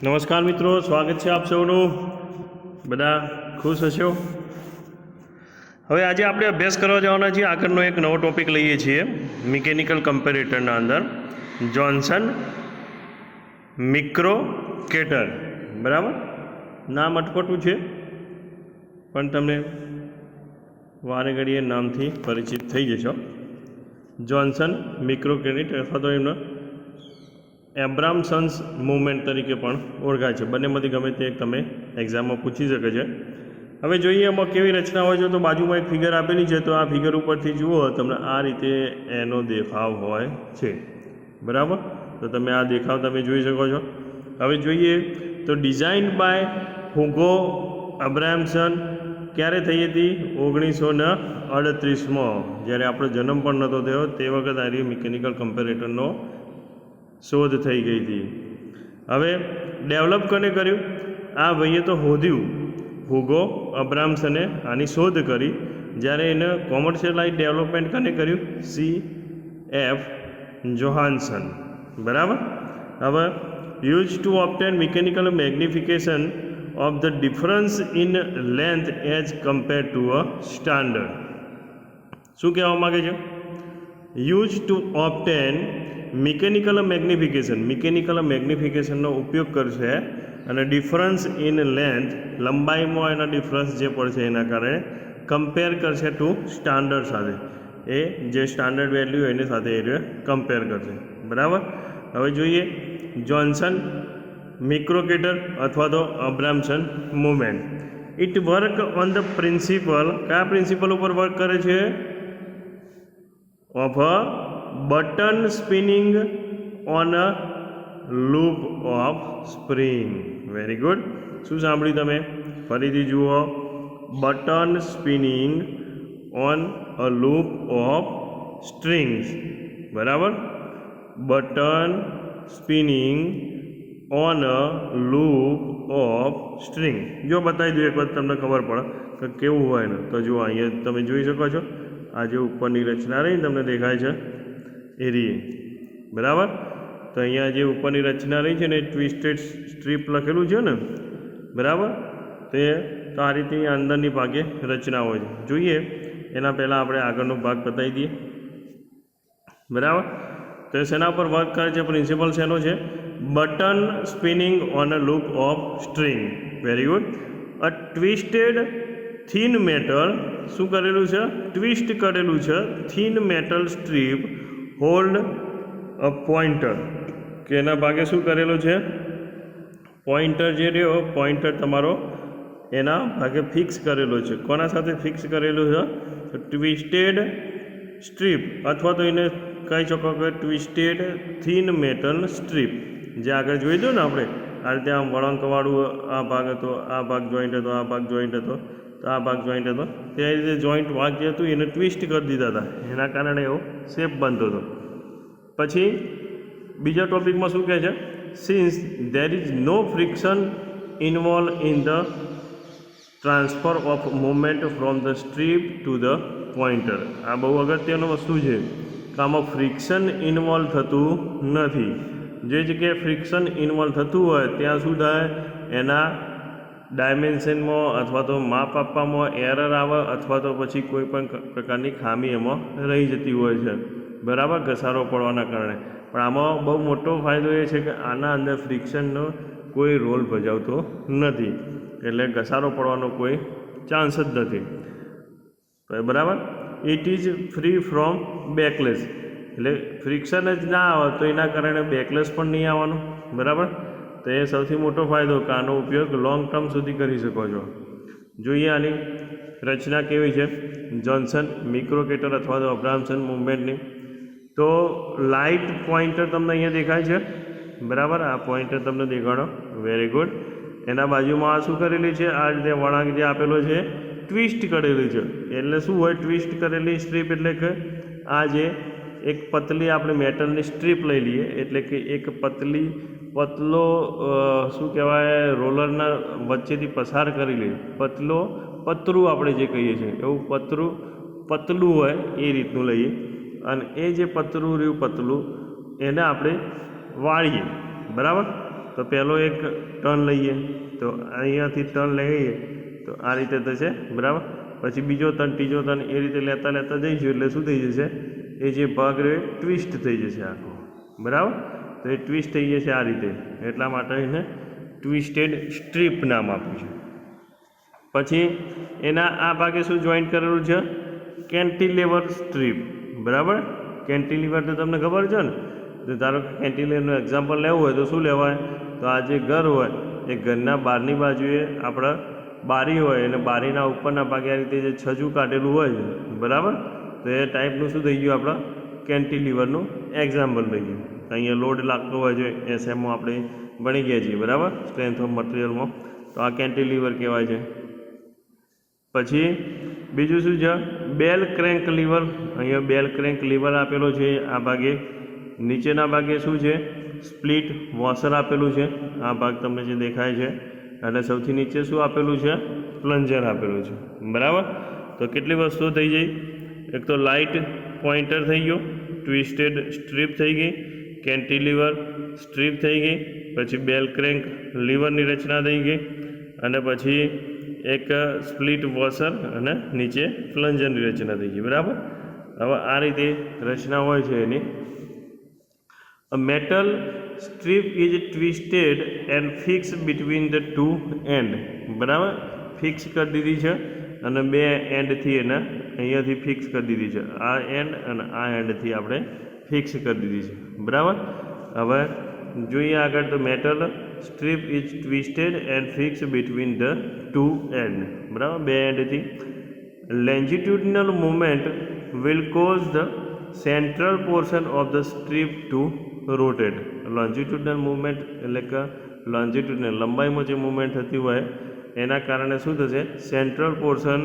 નમસ્કાર મિત્રો, સ્વાગત છે આપ સૌનું. બધા ખુશ હશો. હવે આજે આપણે અભ્યાસ કરવા જવાના છીએ. આગળનો એક નવો ટોપિક લઈએ છીએ મિકેનિકલ કમ્પેરેટરના અંદર જોન્સન મિક્રોકેટર. બરાબર, નામ અટપટું છે પણ તમે વારે ઘડીએ નામથી પરિચિત થઈ જશો. જોન્સન મિક્રોકેટર અથવા તો એમનો એબ્રામસન્સ મૂવમેન્ટ તરીકે પણ ઓળખાય છે. બંનેમાંથી ગમે તે એક તમે એક્ઝામમાં પૂછી શકે છે. હવે જોઈએ એમાં કેવી રચના હોય છે. તો બાજુમાં એક ફિગર આપેલી છે, તો આ ફિગર ઉપરથી જુઓ તમને આ રીતે એનો દેખાવ હોય છે. બરાબર, તો તમે આ દેખાવ તમે જોઈ શકો છો. હવે જોઈએ તો ડિઝાઇન બાય હુગો અબ્રામસન ક્યારે થઈ હતી? 1938માં, જ્યારે આપણો જન્મ પણ નહોતો થયો તે વખત આ મિકેનિકલ કમ્પેરેટરનો શોધ થઈ ગઈ હતી. હવે ડેવલપ કોને કર્યું? આ ભાઈએ તો શોધ્યું, હુગો અબ્રામસને આની શોધ કરી. જ્યારે એને કોમર્શિયલાઇઝ ડેવલપમેન્ટ કોને કર્યું? CF Johansson. બરાબર. હવે use to obtain mechanical magnification of the difference in length as compare to a standard. શું કહેવા માગે છે? યુઝ ટુ ઓબ્ટેન મિકેનિકલ મેગ્નિફિકેશનનો ઉપયોગ કરશે અને ડિફરન્સ ઇન લેન્થ, લંબાઈમાં એના ડિફરન્સ જે પડશે એના કારણે કમ્પેર કરશે ટુ સ્ટાન્ડર્ડ સાથે. એ જે સ્ટાન્ડર્ડ વેલ્યુ એની સાથે એ કમ્પેર કરશે. બરાબર. હવે જોઈએ જોન્સન મિક્રોકેટર અથવા તો Abramson movement. It work on the principle. કયા પ્રિન્સિપલ ઉપર વર્ક કરે છે? Of a button spinning on a loop of spring. Very good. શું સાંભળ્યું તમે? ફરીથી જુઓ. Button spinning on a loop of strings. બરાબર. Button spinning on a loop of string. જો બતાવી દઉં એક વખત તમને ખબર પડે કે કેવું હોય ને. તો જુઓ અહીંયા તમે જોઈ શકો છો, આ જે ઉપરની રચના રહી તમને દેખાય છે એ રીએ. બરાબર. તો અહીંયા જે ઉપરની રચના રહી છે ને ટ્વિસ્ટેડ સ્ટ્રીપ લખેલું છે ને. બરાબર. તો આ રીતે અંદરની ભાગે રચના હોય છે. જોઈએ એના પહેલાં આપણે આગળનો ભાગ બતાવી દઈએ. બરાબર. તો શેના પર વર્ક કરે છે? પ્રિન્સિપલ શેનો છે? Button spinning on a loop of string. Very good. A twisted thin metal. શું કરેલું છે? ટ્વિસ્ટ કરેલું છે. થીન મેટલ સ્ટ્રીપ હોલ્ડ અ પોઇન્ટર. કે એના ભાગે શું કરેલું છે? પોઇન્ટર જે રહ્યો, પોઇન્ટર તમારો એના ભાગે ફિક્સ કરેલો છે. કોના સાથે ફિક્સ કરેલું છે? તો ટ્વિસ્ટેડ સ્ટ્રીપ, અથવા તો એને કહી શકો કે ટ્વિસ્ટેડ થીન મેટલ સ્ટ્રીપ. જે આગળ જોઈ દો ને આપણે આ રીતે આમ વળાંકવાળું આ ભાગ હતો, આ ભાગ જોઈન્ટ હતો, આ ભાગ જોઈન્ટ હતો, તો આ ભાગ જોઈન્ટ હતો. તે રીતે જોઈન્ટ ભાગ જે હતું એને ટ્વિસ્ટ કરી દીધા હતા. એના કારણે એવો શેપ બનતો હતો. પછી બીજા ટોપિકમાં શું કહે છે? Since there is no friction involve in the transfer of movement from the strip to the pointer. આ બહુ અગત્યનું વસ્તુ છે કે આમાં ફ્રિક્શન ઇન્વોલ્વ થતું નથી. જે જગ્યાએ ફ્રિક્શન ઇન્વોલ્વ થતું હોય ત્યાં શું થાય? એના ડાયમેન્શનમાં અથવા તો માપ આપવામાં એરર આવે, અથવા તો પછી કોઈ પણ પ્રકારની ખામી એમાં રહી જતી હોય છે. બરાબર, ઘસારો પડવાના કારણે. પણ આમાં બહુ મોટો ફાયદો એ છે કે આના અંદર ફ્રિક્શનનો કોઈ રોલ ભજવતો નથી, એટલે ઘસારો પડવાનો કોઈ ચાન્સ જ નથી. બરાબર. It is free from bagless. એટલે ફ્રિક્શન જ ના આવે તો એના કારણે બેકલેસ પણ નહીં આવવાનું. બરાબર. તો એ સૌથી મોટો ફાયદો કે આનો ઉપયોગ લોંગ ટર્મ સુધી કરી શકો છો. જોઈએ આની રચના કેવી છે જોન્સન મિક્રોકેટર અથવા તો અબ્રામસન મૂવમેન્ટની. તો લાઇટ પોઇન્ટર તમને અહીંયા દેખાય છે. બરાબર. આ પોઇન્ટર તમને દેખાડો. Very good. એના બાજુમાં આ શું કરેલી છે? આ રીતે વળાંક જે આપેલો છે ટ્વિસ્ટ કરેલી છે. એટલે શું હોય? ટ્વિસ્ટ કરેલી સ્ટ્રીપ એટલે કે આ જે એક પતલી આપણે મેટલની સ્ટ્રીપ લઈ લઈએ, એટલે કે એક પતલો શું કહેવાય, રોલરના વચ્ચેથી પસાર કરી લઈએ. પતરું આપણે જે કહીએ છીએ એવું પતલું હોય એ રીતનું લઈએ. અને એ જે પતલું રહ્યું, એને આપણે વાળીએ. બરાબર. તો પહેલો એક ટર્ન લઈએ, તો અહીંયાથી ટર્ન લઈએ તો આ રીતે થશે, બરાબર. પછી બીજો ટર્ન, ત્રીજો ટર્ન, એ રીતે લેતા લેતા જઈશું એટલે શું થઈ જશે, એ જે ભાગ રહ્યો એ ટ્વિસ્ટ થઈ જશે આખો, બરાબર. તો એ ટ્વિસ્ટ થઈ જશે આ રીતે, એટલા માટે એને ટ્વિસ્ટેડ સ્ટ્રીપ નામ આપ્યું છે. પછી એના આ ભાગે શું જોઈન્ટ કરેલું છે, કેન્ટિલેવર સ્ટ્રીપ, બરાબર. કેન્ટિલીવર તો તમને ખબર છે ને, તો ધારો કે કેન્ટિલેવરનું એક્ઝામ્પલ લેવું હોય તો શું લેવાય, તો આ જે ઘર હોય એ ઘરના બહારની બાજુએ આપણે બારી હોય અને બારીના ઉપરના ભાગે આ રીતે જે છજું કાઢેલું હોય છે, બરાબર. તો એ ટાઈપનું શું થઈ ગયું, આપણા કેન્ટિલીવરનું એક્ઝામ્પલ થઈ ગયું. અહીંયા લોડ લાગતો હોય છે એસએમમાં આપણે ભણી ગયા છીએ, બરાબર, સ્ટ્રેન્થ ઓફ મટીરિયલમાં. તો આ કેન્ટિલીવર કહેવાય છે. પછી બીજું શું છે, બેલ ક્રેન્ક લીવર. અહીંયા બેલ ક્રેન્ક લીવર આપેલો છે આ ભાગે. નીચેના ભાગે શું છે, સ્પ્લિટ વોશર આપેલું છે, આ ભાગ તમને જે દેખાય છે. અને સૌથી નીચે શું આપેલું છે, પ્લન્જર આપેલું છે, બરાબર. તો કેટલી વસ્તુઓ થઈ ગઈ, એક તો લાઇટ પોઇન્ટર થઈ ગયો, ટ્વિસ્ટેડ સ્ટ્રીપ થઈ ગઈ, કેન્ટિલીવર સ્ટ્રીપ થઈ ગઈ, પછી બેલ ક્રેન્ક લીવરની રચના થઈ ગઈ, અને પછી એક સ્પ્લિટ વોશર અને નીચે પ્લન્જરની રચના થઈ ગઈ, બરાબર. હવે આ રીતે રચના હોય છે એની. A metal strip is twisted and fixed between the two end, બરાબર. ફિક્સ કરી દીધી છે અને બે એન્ડથી એને અહીંયાથી ફિક્સ કરી દીધી છે, આ એન્ડ અને આ એન્ડથી આપણે ફિક્સ કરી દીધી છે, બરાબર. હવે જોઈએ આગળ, તો metal strip is twisted and fix between the two end, બરાબર, બે એન્ડથી. Longitudinal movement will cause the central portion of the strip to rotate. Longitudinal movement એટલે કે લોન્જિટ્યુડનલ લંબાઈમાં જે મુવમેન્ટ થતી હોય એના કારણે શું થશે, central portion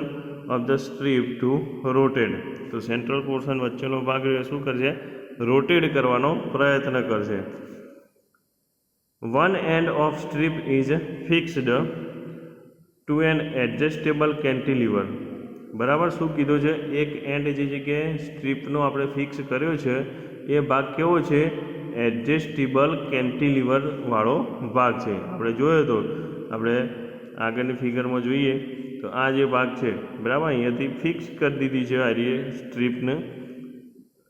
of the strip to rotate. તો સેન્ટ્રલ પોર્શન વચ્ચેનો ભાગ શું કરશે, રોટેટ કરવાનો પ્રયત્ન કરશે. One end of strip is fixed to an adjustable cantilever, બરાબર. શું કીધું છે, એક એન્ડ જે જગ્યાએ સ્ટ્રીપનો આપણે ફિક્સ કર્યો છે એ ભાગ કેવો છે, એડજસ્ટેબલ કેન્ટિલીવર વાળો ભાગ છે. આપણે જોયો તો આપણે આગળની ફિગરમાં જોઈએ તો આ જે ભાગ છે, બરાબર, અહીંયાથી ફિક્સ કરી દીધી છે આ સ્ટ્રીપને,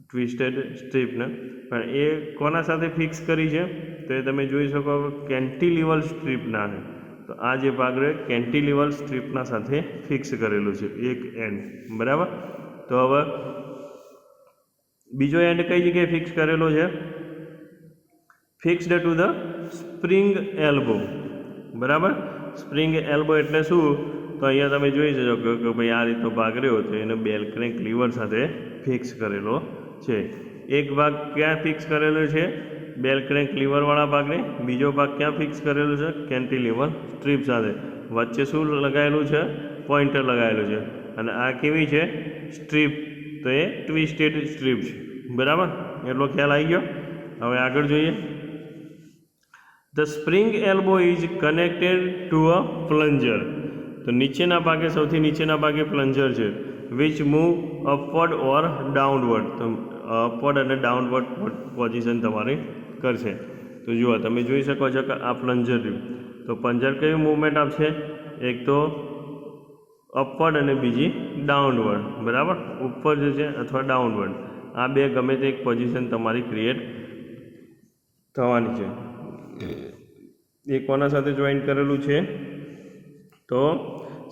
ટ્વિસ્ટેડ સ્ટ્રીપને. પણ એ કોના સાથે ફિક્સ કરી છે, તો એ તમે જોઈ શકો કેન્ટિલીવર સ્ટ્રીપના છે. તો આ જે ભાગ રહે કેન્ટિલીવર સ્ટ્રીપના સાથે ફિક્સ કરેલું છે એક એન્ડ, બરાબર. તો હવે બીજો એન્ડ કઈ જગ્યાએ ફિક્સ કરેલો છે, fixed to the spring elbow, બરાબર. સ્પ્રિંગ એલ્બો એટલે શું, તો અહીંયા તમે જોઈ શકો કે ભાઈ આ રીતનો ભાગ રહ્યો તો એને બેલ ક્રેન્ક લીવર સાથે ફિક્સ કરેલો છે. એક ભાગ ક્યાં ફિક્સ કરેલો છે, બેલ ક્રેન્ક લીવરવાળા ભાગને. બીજો ભાગ ક્યાં ફિક્સ કરેલો છે, કેન્ટિલીવર સ્ટ્રીપ સાથે. વચ્ચે શું લગાવેલું છે, પોઇન્ટર લગાવેલું છે. અને આ કેવી છે, સ્ટ્રીપ, તો એ ટ્વિસ્ટેડ સ્ટ્રીપ છે, બરાબર. એટલો ખ્યાલ આવી ગયો. હવે આગળ જોઈએ. The spring elbow is connected to a plunger. તો નીચેના ભાગે, સૌથી નીચેના ભાગે પ્લન્જર છે, which move upward or downward. તો અપવર્ડ અને ડાઉનવર્ડ પોઝિશન તમારી કરશે. તો જુઓ તમે જોઈ શકો છો કે આ પ્લન્જર રહ્યું, તો પ્લન્જર કઈ મૂવમેન્ટ આપશે, એક તો અપવર્ડ અને બીજી ડાઉનવર્ડ, બરાબર. ઉપર જશે અથવા ડાઉનવર્ડ, આ બે ગમે તે એક પોઝિશન તમારી ક્રિએટ થવાની છે. એ કોના સાથે જોઈન કરેલું છે, તો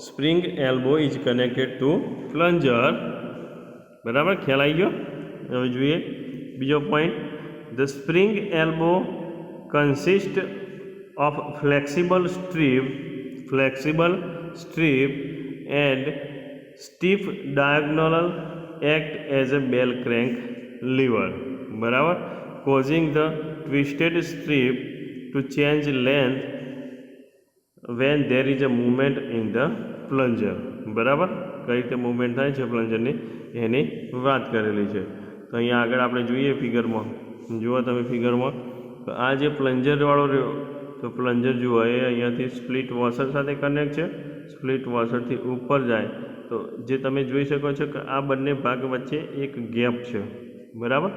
spring elbow is connected to plunger, બરાબર. ખ્યાલ આવી ગયો. હવે જોઈએ બીજો point. The spring elbow consist of flexible strip and stiff diagonal act as a bell crank lever, બરાબર. Causing the twisted strip to change length when there is a movement in the plunger, બરાબર. કઈ રીતે movement થાય છે પ્લન્જરની એની વાત કરેલી છે. તો અહીંયા આગળ આપણે જોઈએ ફિગરમાં, જુઓ તમે ફિગરમાં, તો આ જે પ્લન્જરવાળો રહ્યો, તો પ્લન્જર જુઓ એ અહીંયાથી સ્પ્લિટ વોશર સાથે કનેક્ટ છે. સ્પ્લિટ વોશરથી ઉપર જાય તો જે તમે જોઈ શકો છો કે આ બંને ભાગ વચ્ચે એક ગેપ છે, બરાબર.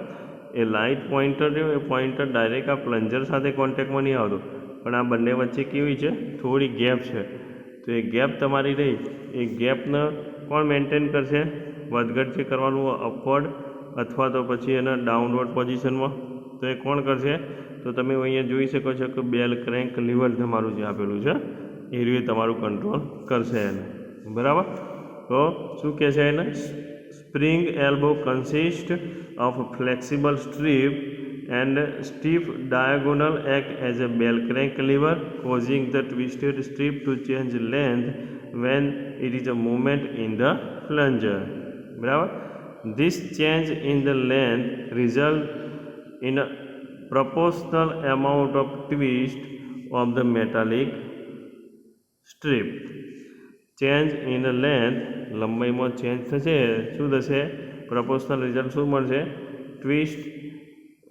એ લાઇટ પોઇન્ટર રહ્યો, એ પોઇન્ટર ડાયરેક્ટ આ પ્લન્જર સાથે કોન્ટેક્ટમાં નહીં આવતો, પણ આ બંને વચ્ચે કેવી છે, થોડી ગેપ છે. તો એ ગેપ તમારી રહી, એ ગેપને કોણ મેન્ટેન કરશે? વધઘટ જે કરવાનું અપવર્ડ અથવા તો પછી એના ડાઉનવર્ડ પોઝિશનમાં, તો એ કોણ કરશે? તો તમે અહીંયા જોઈ શકો છો કે બેલ ક્રેન્ક લીવર તમારું જે આપેલું છે એ રીતે તમારું કંટ્રોલ કરશે એને. બરાબર. તો શું કહે છે એને? Spring elbow consist of flexible strip and stiff diagonal act as a bell crank lever, causing the twisted strip to change length when it is a movement in the plunger. બરાબર. This change in the length result in a proportional amount of twist of the metallic strip. Change in length, લંબાઈમાં change થશે, શું થશે? Proportional result શું મળશે? Twist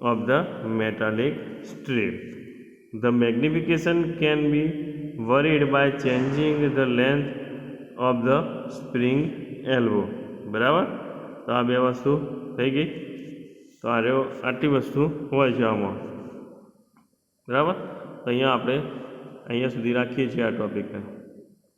of the metallic strip. The magnification can be varied by changing the length of the spring elbow. બરાબર. તો આ બે વસ્તુ થઈ ગઈ. તો આટલી વસ્તુ હોય છે આમાં. બરાબર. તો અહીંયા આપણે અહીંયા સુધી રાખીએ છીએ આ ટોપિકને.